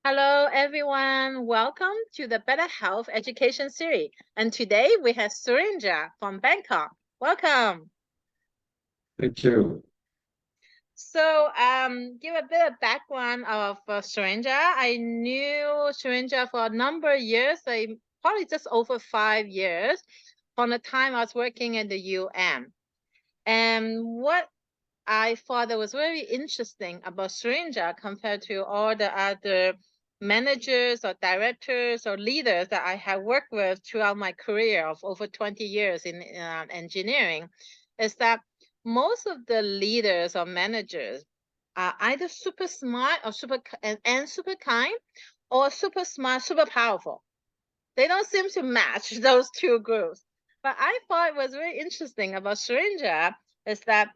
Hello, everyone. Welcome to the Better Health Education Series. And today we have Surendra from Bangkok. Welcome. Thank you. So, give a bit of background of Surendra. I knew Surendra for a number of years, probably just over 5 years, from the time I was working in the UN. And what I thought that was very interesting about Surendra compared to all the other managers or directors or leaders that I have worked with throughout my career of over 20 years in engineering is that most of the leaders or managers are either super smart or and super kind, or super smart, super powerful. They don't seem to match those two groups. But I thought it was very interesting about Surendra is that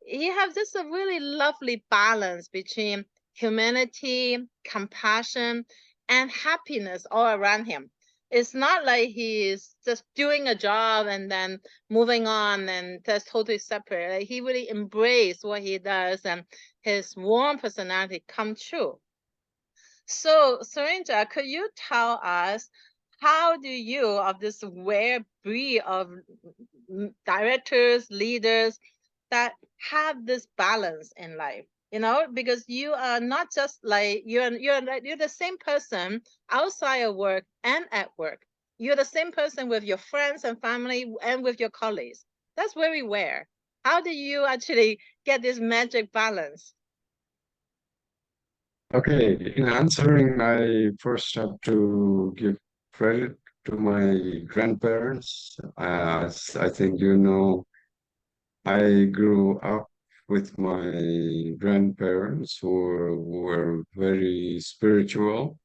he has just a really lovely balance between humanity, compassion, and happiness all around him. It's not like he's just doing a job and then moving on and just totally separate. Like he really embraced what he does, and his warm personality come true. So, Surendra, could you tell us how do you, of this rare breed of directors, leaders that have this balance in life? Because you are not just like you're the same person outside of work and at work. You're the same person with your friends and family and with your colleagues. That's very rare. How do you actually get this magic balance? Okay, in answering, I first have to give credit to my grandparents. As I think you know, I grew up with my grandparents who were very spiritual.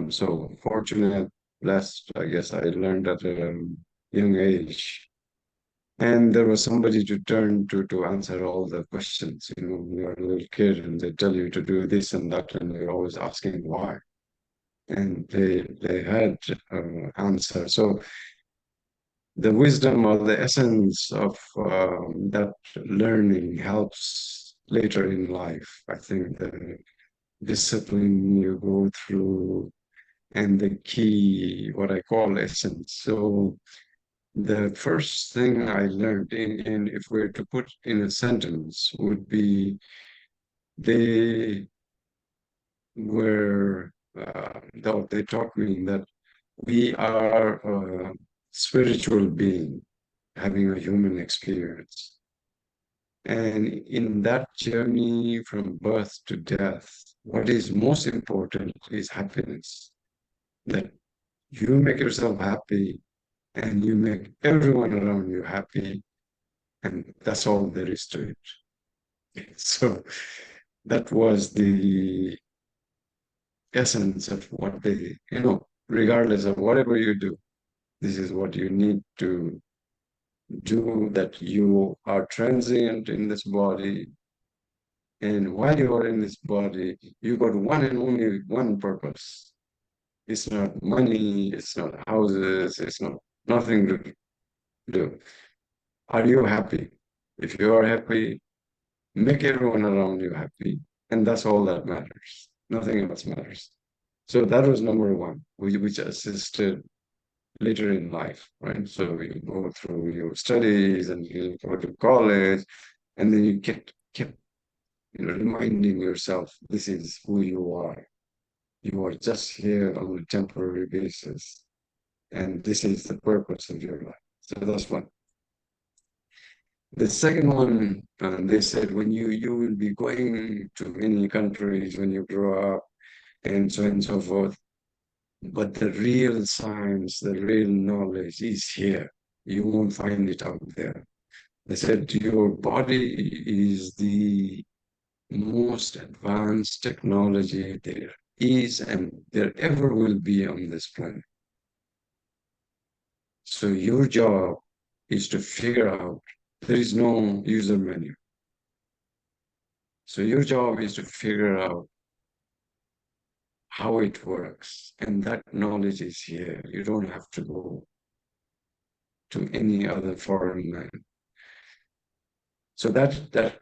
So fortunate, blessed, I guess I learned at a young age. And there was somebody to turn to answer all the questions. You know, when you're a little kid and they tell you to do this and that, and you're always asking why. And they had answer. So the wisdom or the essence of that learning helps later in life. I think the discipline you go through and the key, what I call essence. So the first thing I learned in if we're to put in a sentence would be they were they taught me that we are a spiritual being having a human experience. And in that journey from birth to death, what is most important is happiness. That you make yourself happy and you make everyone around you happy, and that's all there is to it. So that was the essence of what they, regardless of whatever you do, this is what you need to do, that you are transient in this body. And while you are in this body, you got one and only one purpose. It's not money, it's not houses, it's not nothing to do. Are you happy? If you are happy, make everyone around you happy. And that's all that matters. Nothing else matters. So that was number one, which assisted later in life, right? So you go through your studies and you go to college, and then you kept reminding yourself this is who you are. You are just here on a temporary basis, and this is the purpose of your life. So that's one. The second one, they said when you will be going to many countries when you grow up, and so on and so forth. But the real science, the real knowledge is here. You won't find it out there. They said your body is the most advanced technology there is and there ever will be on this planet. So your job is to figure out there is no user menu. So your job is to figure out how it works. And that knowledge is here. You don't have to go to any other foreign land. So that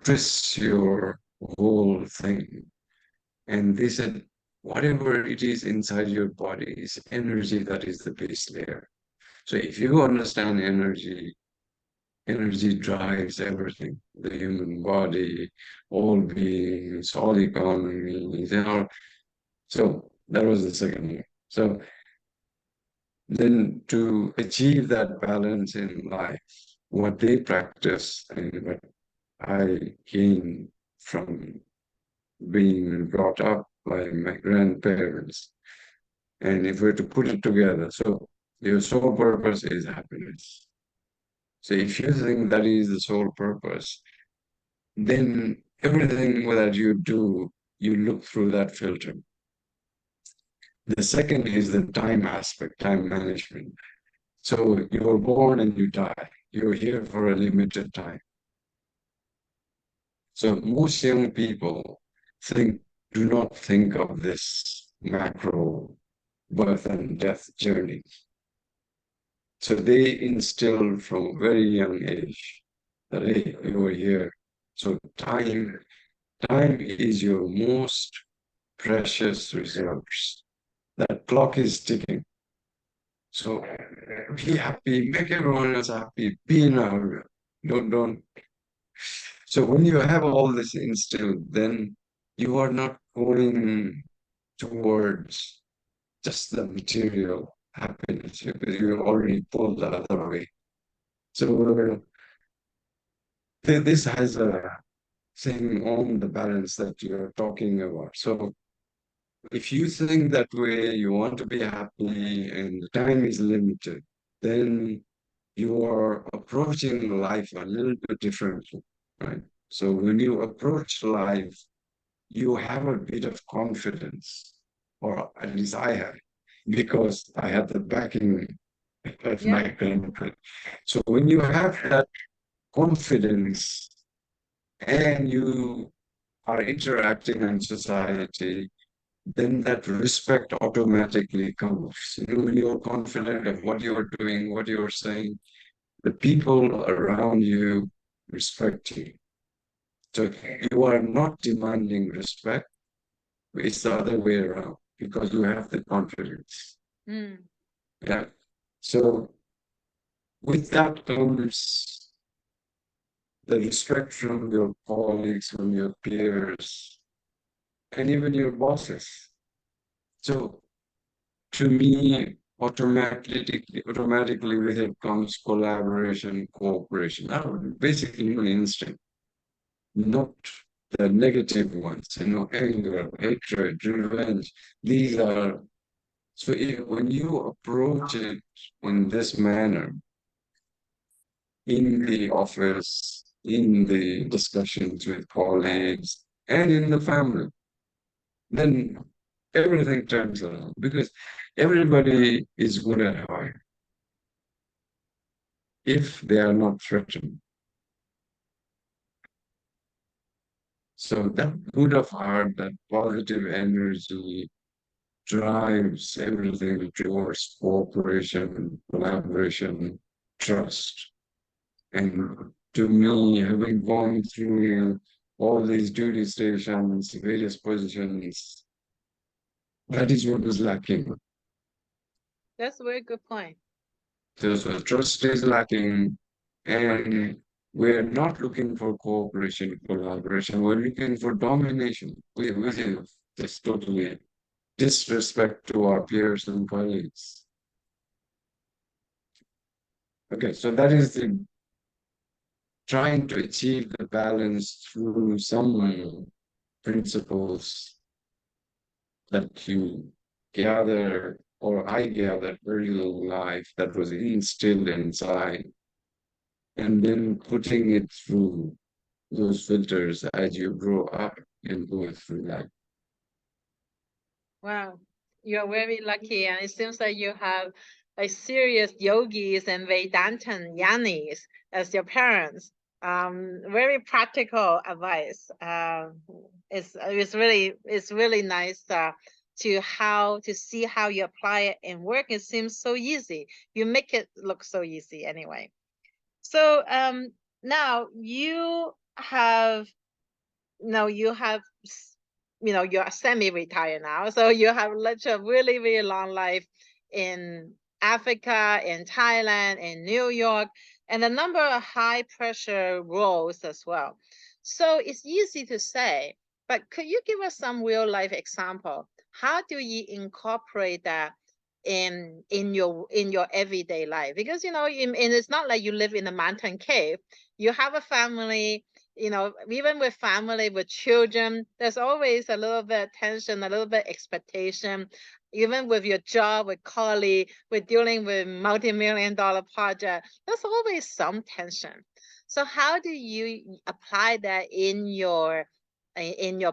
twists your whole thing. And they said, whatever it is inside your body is energy that is the base layer. So if you understand energy, energy drives everything, the human body, all beings, all economies, and all. So that was the second one. So then to achieve that balance in life, what they practice and what I gained from being brought up by my grandparents. And if we're to put it together, so your sole purpose is happiness. So if you think that is the sole purpose, then everything that you do, you look through that filter. The second is the time aspect, time management. So you're born and you die. You're here for a limited time. So most young people think, do not think of this macro birth and death journey. So they instill from a very young age that, hey, you are here. So time is your most precious resource. That clock is ticking. So be happy, make everyone else happy, be in a don't. So when you have all this instilled, then you are not going towards just the material happiness because you already pulled the other way. So this has a thing on the balance that you're talking about. So if you think that way, you want to be happy and the time is limited, then you are approaching life a little bit differently, right? So when you approach life, you have a bit of confidence, or at least I had, because I had the backing of Yeah. my grandparents. So when you have that confidence and you are interacting in society, then that respect automatically comes. You know, when you're confident of what you're doing, what you're saying, the people around you respect you. So you are not demanding respect, it's the other way around because you have the confidence. Mm. Yeah. So with that comes the respect from your colleagues, from your peers, and even your bosses. So to me, automatically with it comes collaboration, cooperation. Basically human instinct, not the negative ones, anger, hatred, revenge. These are so when you approach it in this manner, in the office, in the discussions with colleagues, and in the family, then everything turns around because everybody is good at heart if they are not threatened. So that good of heart, that positive energy drives everything towards cooperation, collaboration, trust. And to me, having gone through all these duty stations, various positions, that is what was lacking. That's a very good point. So trust is lacking, and we're not looking for cooperation, collaboration. We're looking for domination, which is just totally disrespect to our peers and colleagues. Okay, so that is the trying to achieve the balance through some principles that you gather or I gathered early in life that was instilled inside, and then putting it through those filters as you grow up and go through life. Wow, you're very lucky, and it seems like you have like serious yogis and Vedantan yanis as your parents. Very practical advice. It's really nice to see how you apply it in work. It seems so easy. You make it look so easy anyway. So now you have you're semi-retired now, so you have lived a really, really long life in Africa, in Thailand, in New York, and a number of high pressure roles as well. So it's easy to say, but could you give us some real life example? How do you incorporate that in your everyday life? Because and it's not like you live in a mountain cave. You have a family, even with family, with children, there's always a little bit of tension, a little bit expectation. Even with your job, with colleague, with dealing with multi-million dollar project, there's always some tension. So how do you apply that in your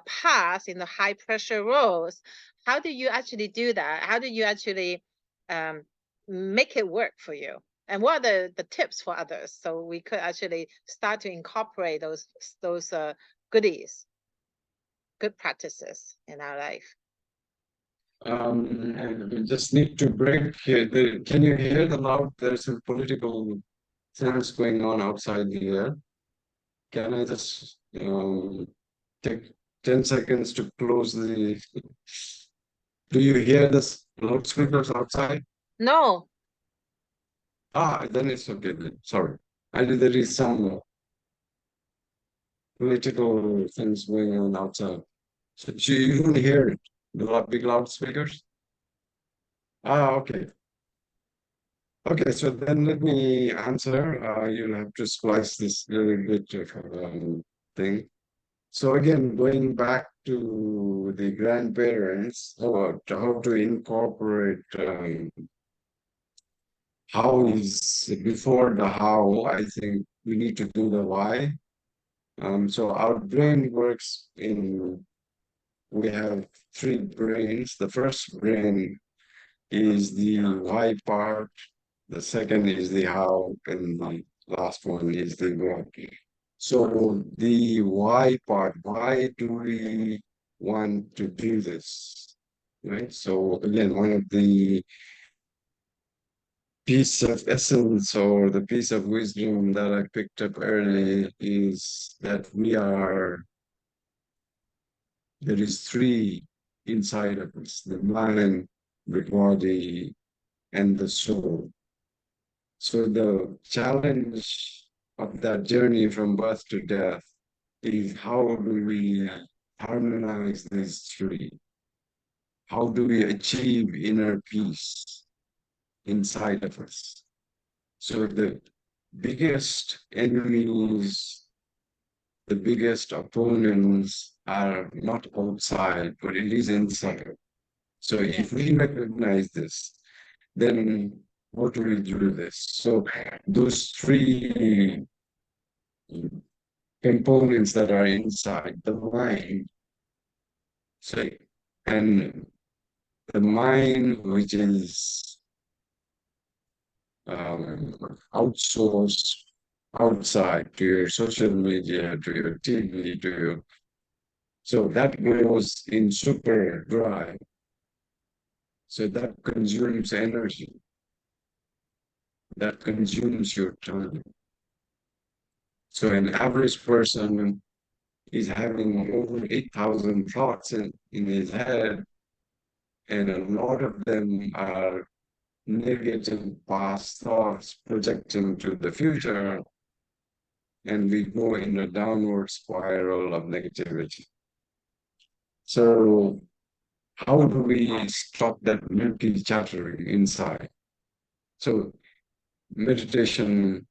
past, in the high pressure roles? How do you actually do that? How do you actually um, make it work for you? And what are the tips for others so we could actually start to incorporate those goodies, good practices in our life? And we just need to break here. Can you hear the loud? There's a political things going on outside here. Can I just take 10 seconds to close the... Do you hear this loudspeakers outside? No. Then it's okay then. Sorry. I know there is some political things going on outside. So you don't hear it, the big loudspeakers? Okay. Okay, so then let me answer. You'll have to splice this little bit of thing. So again, going back to the grandparents, how to incorporate how is before the how, I think we need to do the why. So our brain works in, we have three brains. The first brain is the why part, the second is the how, and the last one is the what. So the why part, why do we want to do this? Right? So again, one of the piece of essence or the piece of wisdom that I picked up early is that there is three inside of us, the mind, the body, and the soul. So the challenge of that journey from birth to death is how do we harmonize these three? How do we achieve inner peace inside of us? So the biggest enemies, the biggest opponents are not outside, but it is inside. So if we recognize this, then how do we do this? So those three components that are inside the mind, so and the mind which is outsourced outside to your social media, to your TV, to your, so that goes in super drive. So that consumes energy, that consumes your time. So an average person is having over 8,000 thoughts in his head, and a lot of them are negative past thoughts projecting to the future, and we go in a downward spiral of negativity. So how do we stop that mental chattering inside? So meditation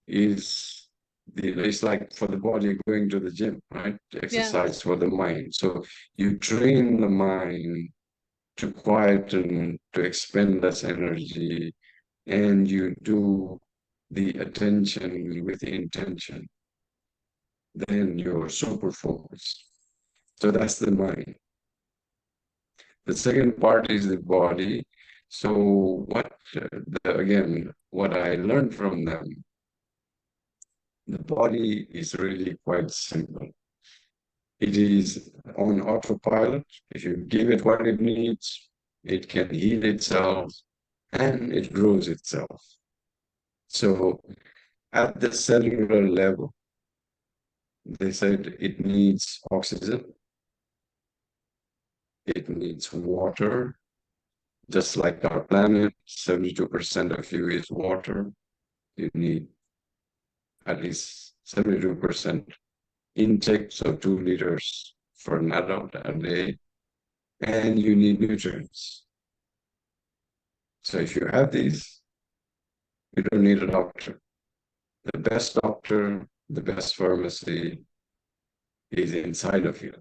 is it's like for the body going to the gym, right? Yeah. Exercise for the mind. So you train the mind to quieten, to expend less energy, and you do the attention with the intention, then you're super focused. So that's the mind. The second part is the body. So again, what I learned from them, the body is really quite simple. It is on autopilot. If you give it what it needs, it can heal itself and it grows itself. So at the cellular level, they said it needs oxygen, it needs water, just like our planet, 72% of you is water. You need at least 72% intake, so 2 liters for an adult a day, and you need nutrients. So if you have these, you don't need a doctor. The best doctor, the best pharmacy is inside of you.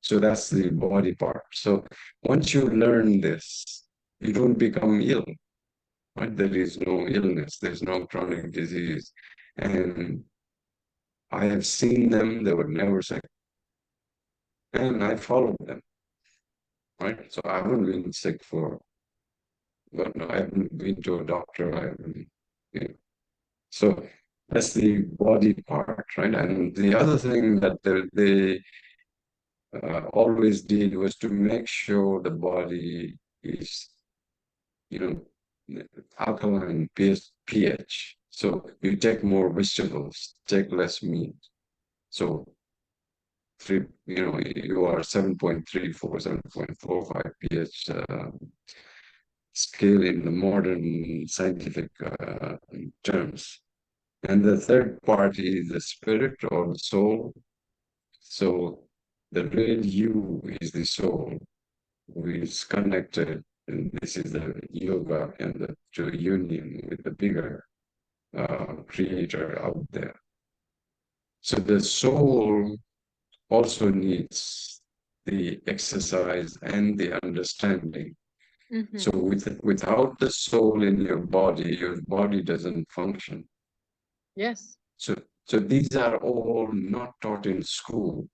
So that's the body part. So once you learn this, you don't become ill, right? There is no illness, there's no chronic disease. And I have seen them, they were never sick. And I followed them, right? So I haven't been sick for, but no, I haven't been to a doctor. I haven't, you know. So that's the body part, right? And the other thing that they always did was to make sure the body is, you know, alkaline pH. So you take more vegetables, take less meat. So you are 7.34, 7.45 pH scale in the modern scientific terms. And the third part is the spirit or the soul. So the real you is the soul, who is connected, and this is the yoga and the to union with the bigger creator out there. So the soul also needs the exercise and the understanding. Mm-hmm. So without the soul in your body doesn't function. Yes. So so these are all not taught in school,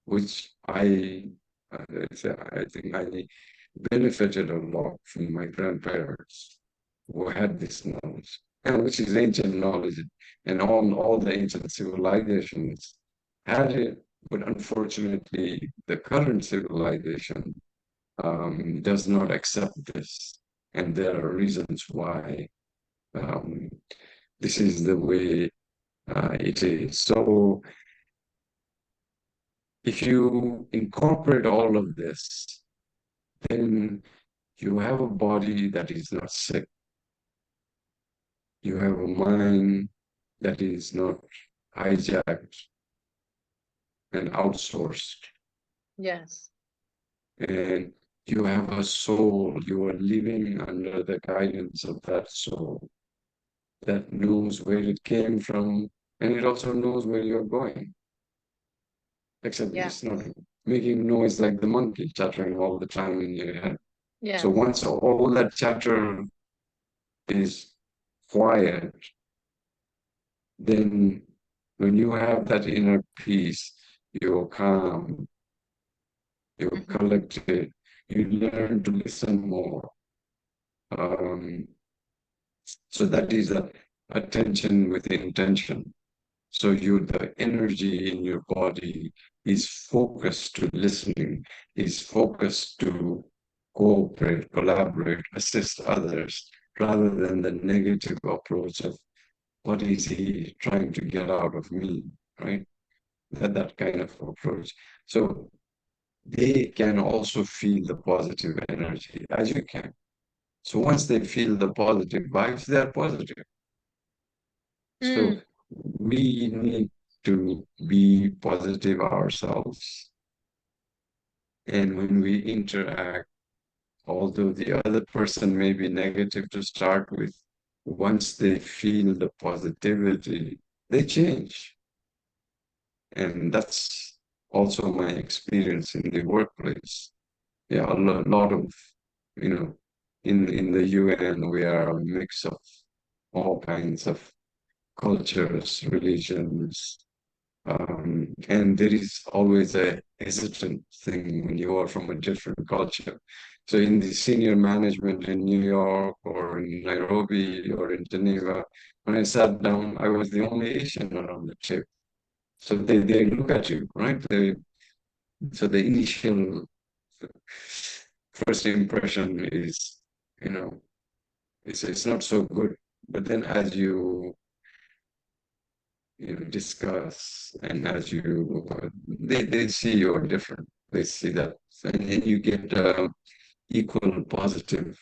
which I think I benefited a lot from my grandparents who had this knowledge, and which is ancient knowledge, and all the ancient civilizations had it, but unfortunately, the current civilization does not accept this, and there are reasons why um, this is the way it is. So, if you incorporate all of this, then you have a body that is not sick. You have a mind that is not hijacked and outsourced. Yes. And you have a soul. You are living under the guidance of that soul that knows where it came from, and it also knows where you're going, except Yeah. it's not making noise like the monkey chattering all the time in your head. So Yes. once all that chatter is quiet, then when you have that inner peace, you're calm, you're Mm-hmm. collected, you learn to listen more. Um, so that is that attention with intention. So the energy in your body is focused to listening, is focused to cooperate, collaborate, assist others, rather than the negative approach of what is he trying to get out of me, right? That kind of approach. So they can also feel the positive energy as you can. So once they feel the positive vibes, they are positive. So Mm. we need to be positive ourselves. And when we interact, although the other person may be negative to start with, once they feel the positivity, they change. And that's also my experience in the workplace. Yeah, lot of, you know, in the UN, we are a mix of all kinds of cultures, religions, and there is always a hesitant thing when you are from a different culture. So in the senior management in New York or in Nairobi or in Geneva, when I sat down, I was the only Asian around the table. So they look at you, right? So the initial first impression is, you know, it's not so good. But then as you discuss and as they see you're different. They see that, and you get equal positive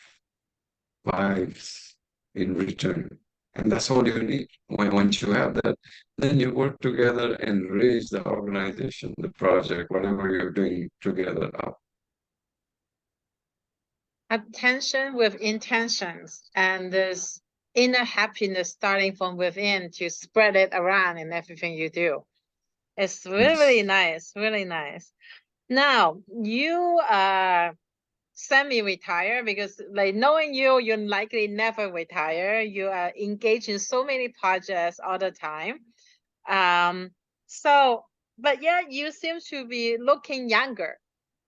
vibes in return. And that's all you need. Once you have that, then you work together and raise the organization, the project, whatever you're doing together up. Attention with intentions and this inner happiness starting from within to spread it around in everything you do. It's really Yes. nice, really nice. Now, you are semi-retire because like knowing you, you're likely never retire. You are engaged in so many projects all the time. Um, so, but yeah, you seem to be looking younger.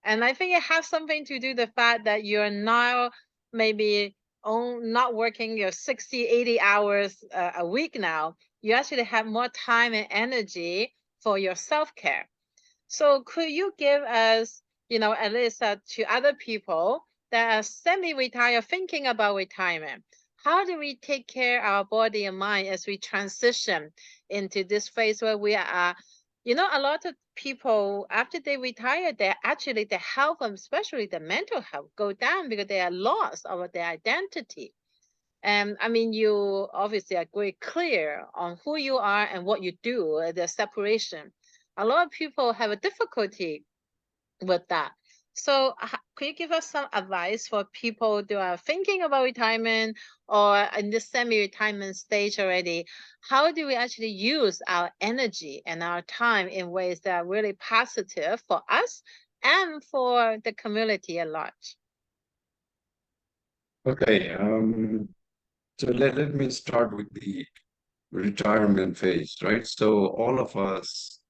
And I think it has something to do the fact that you're now maybe not working your 60, 80 hours a week now. You actually have more time and energy for your self-care. So could you give us, at least to other people that are semi-retired thinking about retirement, how do we take care of our body and mind as we transition into this phase where we are, a lot of people after they retire, they actually their health and especially the mental health go down because they are lost of their identity. And I mean, you obviously are very clear on who you are and what you do, the separation. A lot of people have a difficulty with that. So, could you give us some advice for people who are thinking about retirement or in this semi-retirement stage already? How do we actually use our energy and our time in ways that are really positive for us and for the community at large? Okay. So let me start with the retirement phase, right? So all of us,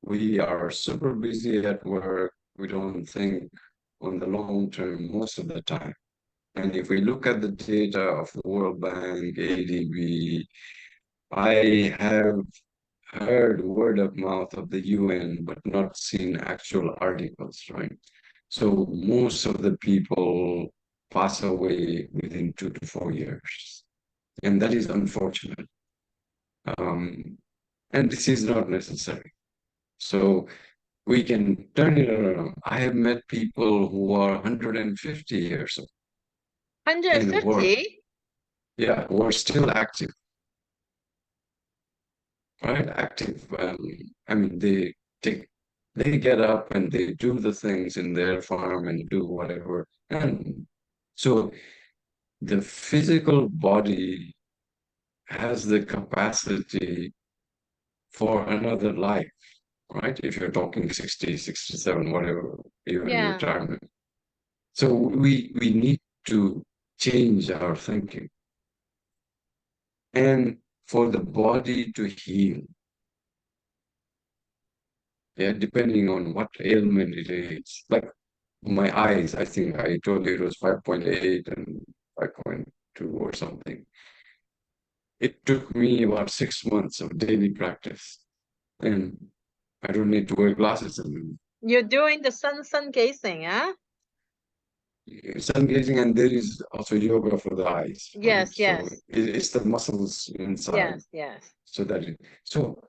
we are super busy at work. We don't think on the long term most of the time. And if we look at the data of the World Bank, ADB, I have heard word of mouth of the UN, but not seen actual articles, right? So most of the people pass away within 2 to 4 years. And that is unfortunate. Um, and this is not necessary. So we can turn it around. I have met people who are 150 years old and work, 150? yeah, who are still active, right? Active. I mean, take, they get up and they do the things in their farm and do whatever. And so the physical body has the capacity for another life, right? If you're talking 60, 67, whatever, even Yeah. retirement. So we need to change our thinking and for the body to heal. Yeah, depending on what ailment it is. Like my eyes, I think I told you it was 5.8 and 5.2 or something. It took me about 6 months of daily practice, and I don't need to wear glasses anymore. You're doing the sun gazing, huh? Sun gazing, and there is also yoga for the eyes, right? Yes, So yes, it's the muscles inside. yes, yes. So that it, so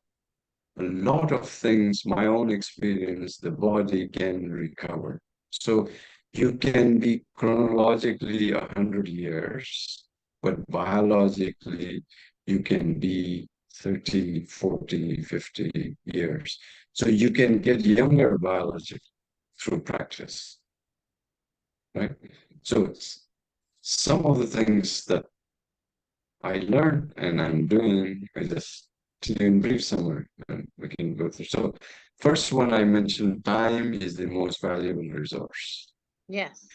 a lot of things, my own experience, the body can recover. So you can be chronologically 100 years, but biologically you can be 30, 40, 50 years. So you can get younger biologically through practice, right? So some of the things that I learned and I'm doing, I just in brief summary, and we can go through. So first one I mentioned, time is the most valuable resource. Yes.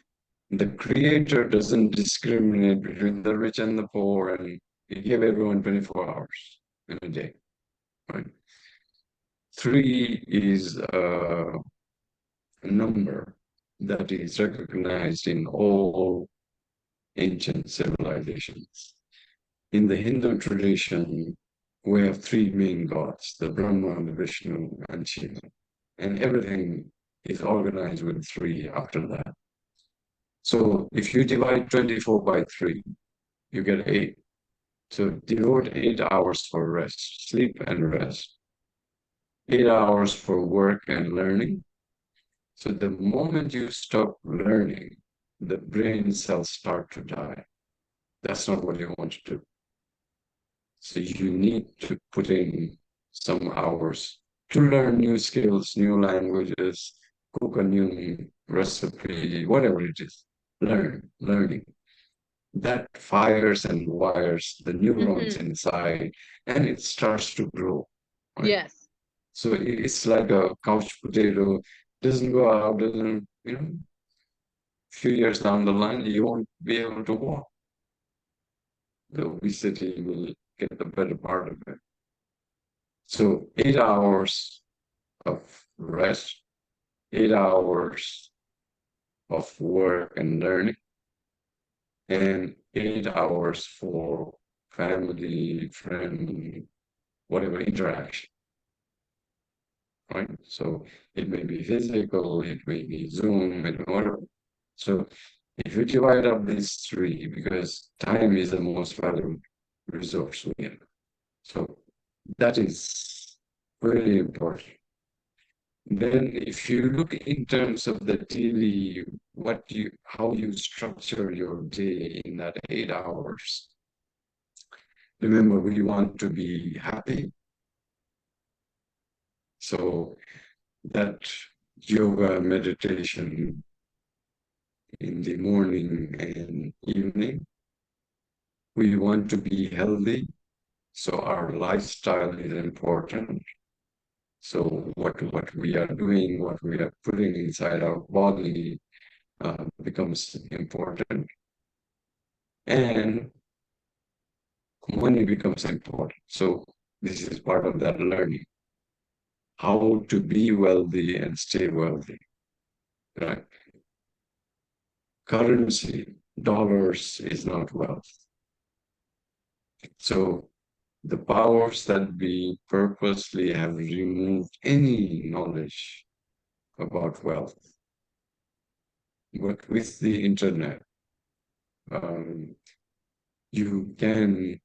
The creator doesn't discriminate between the rich and the poor, and he gave everyone 24 hours in a day, right? Three is a number that is recognized in all ancient civilizations. In the Hindu tradition, we have three main gods, the Brahma, the Vishnu, and Shiva. And everything is organized with three after that. So if you divide 24 by 3, you get 8. So devote 8 hours for rest, sleep and rest, 8 hours for work and learning, So the moment you stop learning, the brain cells start to die. That's not what you want to do. So you need to put in some hours to learn new skills, new languages, cook a new recipe, whatever it is. Learning. That fires and wires the neurons Mm-hmm. inside, and it starts to grow, right? Yes. So it's like a couch potato, doesn't go out, doesn't, few years down the line, you won't be able to walk. The obesity will get the better part of it. So 8 hours of rest, 8 hours of work and learning, and 8 hours for family, friend, whatever interaction, right? So it may be physical, it may be Zoom, it whatever. So if you divide up these three, because time is the most valuable resource we have. So that is really important. Then if you look in terms of the daily, how you structure your day in that 8 hours, remember we want to be happy. So that yoga meditation in the morning and evening, we want to be healthy. So our lifestyle is important. So what we are doing, what we are putting inside our body becomes important, and money becomes important. So this is part of that learning, how to be wealthy and stay wealthy, right? Currency, dollars is not wealth. So the powers that we purposely have removed any knowledge about wealth. But with the internet, um, you can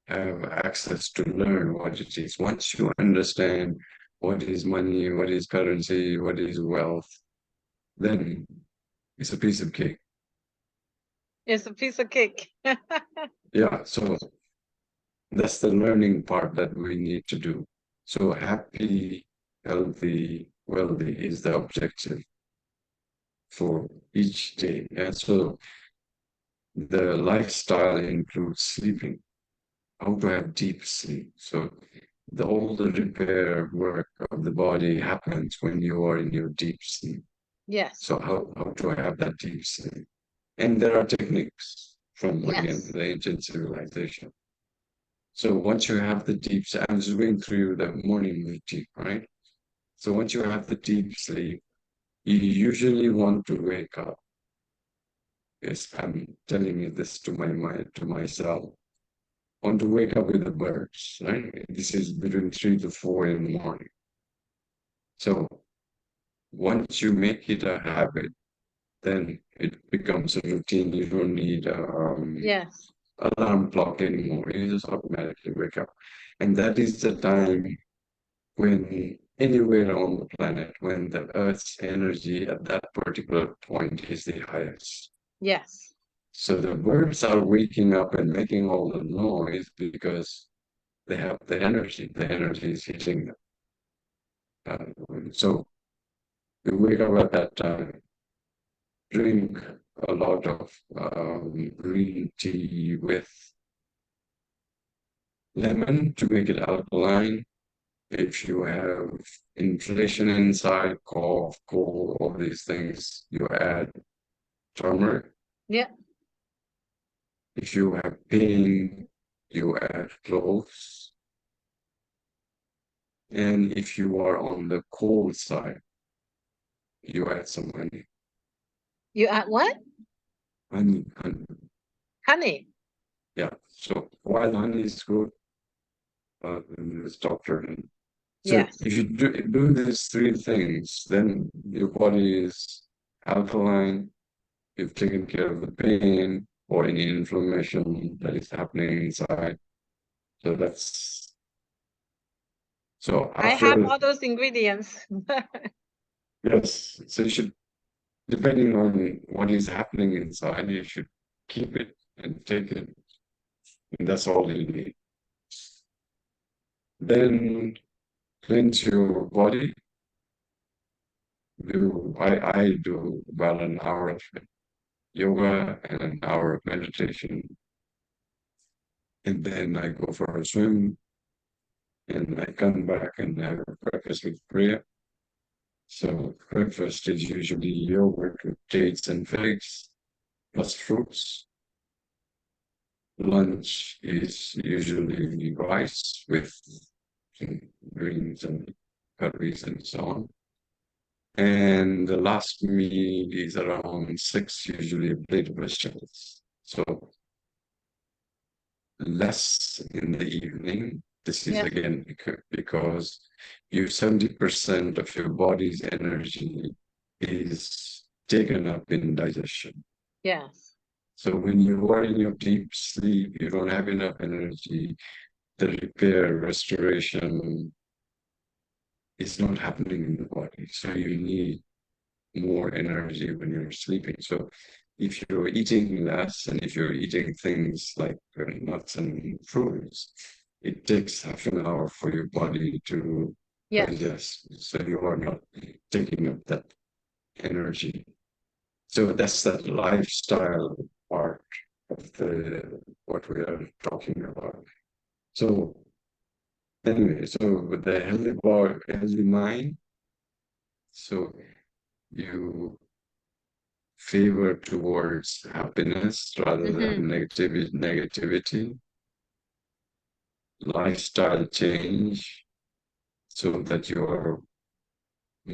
have access to learn what it is. Once you understand what is money, what is currency, what is wealth, then it's a piece of cake. It's a piece of cake. Yeah, so that's the learning part that we need to do. So happy, healthy, wealthy is the objective for each day. And so the lifestyle includes sleeping, how to have deep sleep. So all the repair work of the body happens when you are in your deep sleep. Yes. So how to have that deep sleep? And there are techniques from, again, Yes. the ancient civilization. So once you have the deep, I'm just going through the morning routine, right? So once you have the deep sleep, you usually want to wake up. Yes, I'm telling you this to my mind, to myself. Want to wake up with the birds, right? This is between 3 to 4 in the morning. So once you make it a habit, then it becomes a routine. You don't need Yes. alarm clock anymore. You just automatically wake up. And that is the time when anywhere on the planet, when the Earth's energy at that particular point is the highest. Yes. So the birds are waking up and making all the noise because they have the energy is hitting them. So we wake up at that time, drink a lot of green tea with lemon to make it alkaline. If you have inflation inside, cough, cold, all these things, you add turmeric. Yeah. If you have pain, you add cloves. And if you are on the cold side, you add some honey. You add what? Honey. Honey. Yeah. So wild honey is good. This doctor. So Yes. if you do these three things, then your body is alkaline. You've taken care of the pain or any inflammation that is happening inside. So that's so I have after all those ingredients. Yes. So you should, depending on what is happening inside, you should keep it and take it. And that's all you need. Then cleanse your body. I do about an hour of yoga and an hour of meditation. And then I go for a swim and I come back and have breakfast with prayer. So breakfast is usually yogurt with dates and figs plus fruits. Lunch is usually rice with greens and curries and so on. And the last meal is around 6, usually a plate of vegetables. So less in the evening. This is Yes. again because you 70% of your body's energy is taken up in digestion. Yes. So when you are in your deep sleep, you don't have enough energy. The repair, restoration is not happening in the body. So you need more energy when you're sleeping. So if you're eating less and if you're eating things like nuts and fruits, it takes half an hour for your body to Yes. digest. So you are not taking up that energy. So that's that lifestyle part of the what we are talking about. So anyway, so with the healthy body, healthy mind, so you favor towards happiness rather Mm-hmm. than negativity, lifestyle change so that you're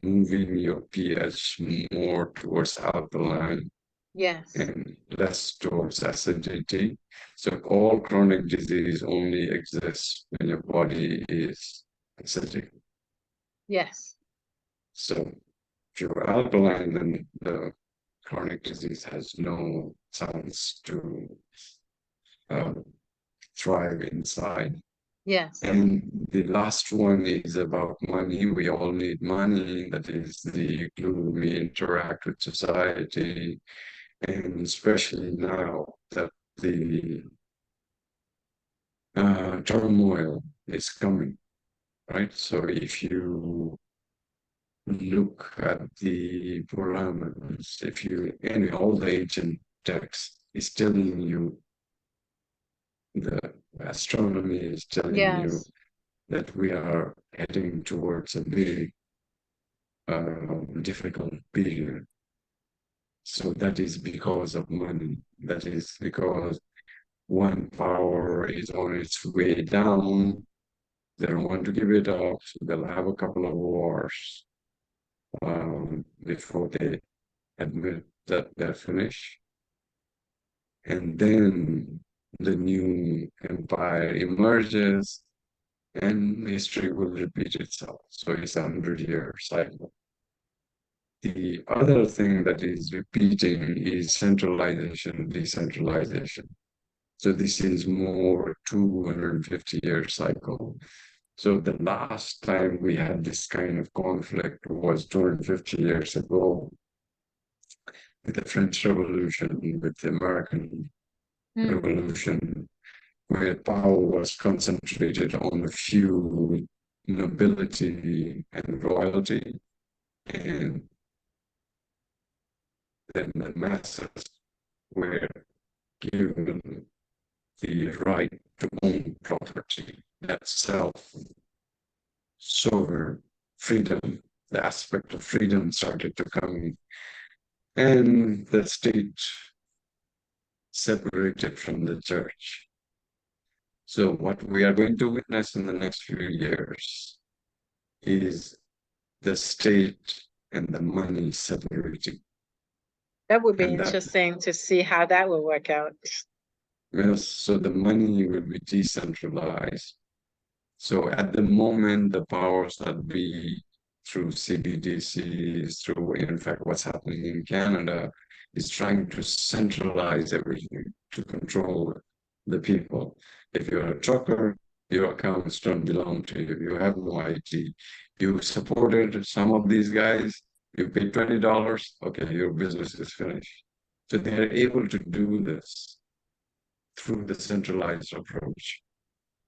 moving your pH more towards alkaline Yes. and less towards acidity. So all chronic disease only exists when your body is acidic. Yes. So if you're alkaline, then the chronic disease has no chance to uh, thrive inside. Yes. And the last one is about money. We all need money. That is the glue we interact with society, and especially now that the turmoil is coming, right? So if you look at the parameters, if you, and all the ancient texts is telling you, the astronomy is telling you Yes. that we are heading towards a very difficult period. So that is because of money. That is because one power is on its way down. They don't want to give it up. So they'll have a couple of wars before they admit that they're finished. And then the new empire emerges and history will repeat itself. So it's a 100-year cycle. The other thing that is repeating is centralization, decentralization. So this is more 250-year cycle. So the last time we had this kind of conflict was 250 years ago with the French Revolution, with the American Mm. Revolution, where power was concentrated on a few nobility and royalty, and then the masses were given the right to own property, that self sovereign freedom, the aspect of freedom started to come in, and the state separated from the church. So, what we are going to witness in the next few years is the state and the money separating. That would be And that, interesting to see how that will work out. yes, so the money will be decentralized. So at the moment, the powers that be through CBDCs, through in fact what's happening in Canada, is trying to centralize everything to control the people. If you're a trucker, your accounts don't belong to you. You have no ID. You supported some of these guys, You pay $20, okay, your business is finished. So they're able to do this through the centralized approach.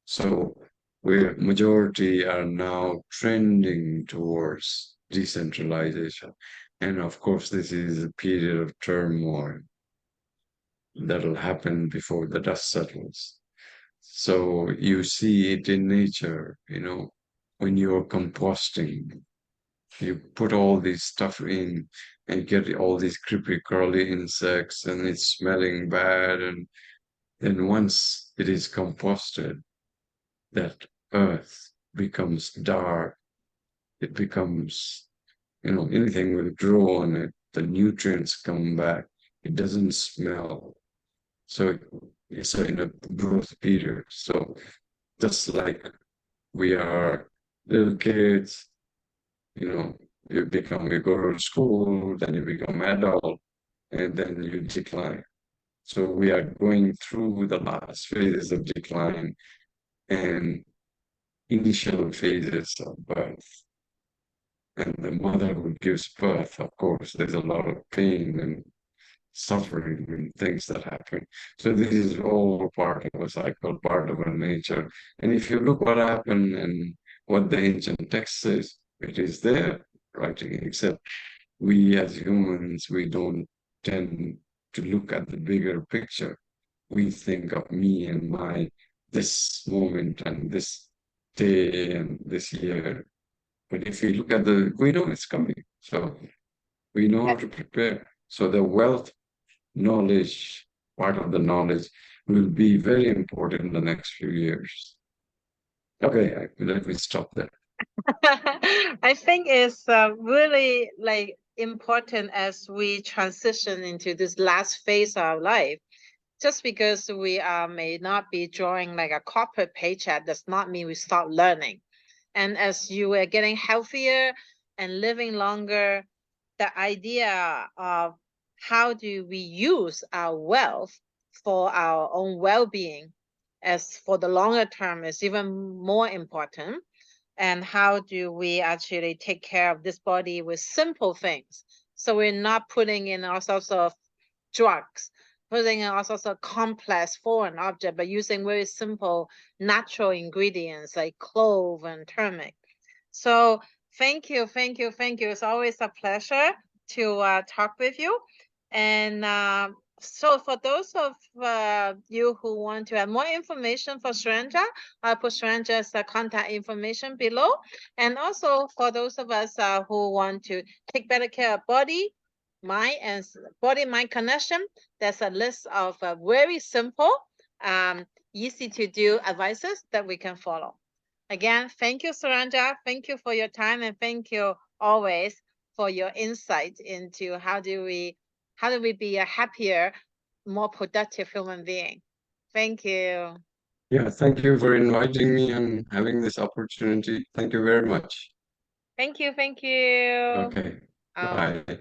So where majority are now trending towards decentralization. And of course, this is a period of turmoil that'll happen before the dust settles. So you see it in nature, when you're composting, you put all this stuff in and get all these creepy crawly insects and it's smelling bad. And then once it is composted, that earth becomes dark. It becomes, anything will grow on it. The nutrients come back. It doesn't smell. So it's in a growth period. So just like we are little kids, you know, you go to school, then you become adult, and then you decline. So we are going through the last phases of decline and initial phases of birth. And the mother who gives birth, of course, there's a lot of pain and suffering and things that happen. So this is all part of a cycle, part of a nature. And if you look what happened and what the ancient text says, it is there writing, except we as humans, we don't tend to look at the bigger picture. We think of me and my this moment and this day and this year. But if we look at we know it's coming. So we know how to prepare. So the wealth knowledge, part of the knowledge will be very important in the next few years. Okay, let me stop there. I think it's really like important as we transition into this last phase of our life. Just because we may not be drawing like a corporate paycheck does not mean we stop learning. And as you are getting healthier and living longer, the idea of how do we use our wealth for our own well-being as for the longer term is even more important. And how do we actually take care of this body with simple things, so we're not putting in all sorts of drugs, putting in all sorts of complex foreign object, but using very simple natural ingredients like clove and turmeric. So thank you, thank you, thank you. It's always a pleasure to talk with you. And so for those of you who want to have more information for Surendra, I'll put Surendra's contact information below. And also for those of us who want to take better care of mind, and body-mind connection, there's a list of very simple, easy to do advices that we can follow. Again, thank you, Surendra. Thank you for your time, and thank you always for your insight into how do we be a happier, more productive human being. Thank you. Yeah, thank you for inviting me and having this opportunity. Thank you very much. Thank you. Thank you. Okay, Um, bye.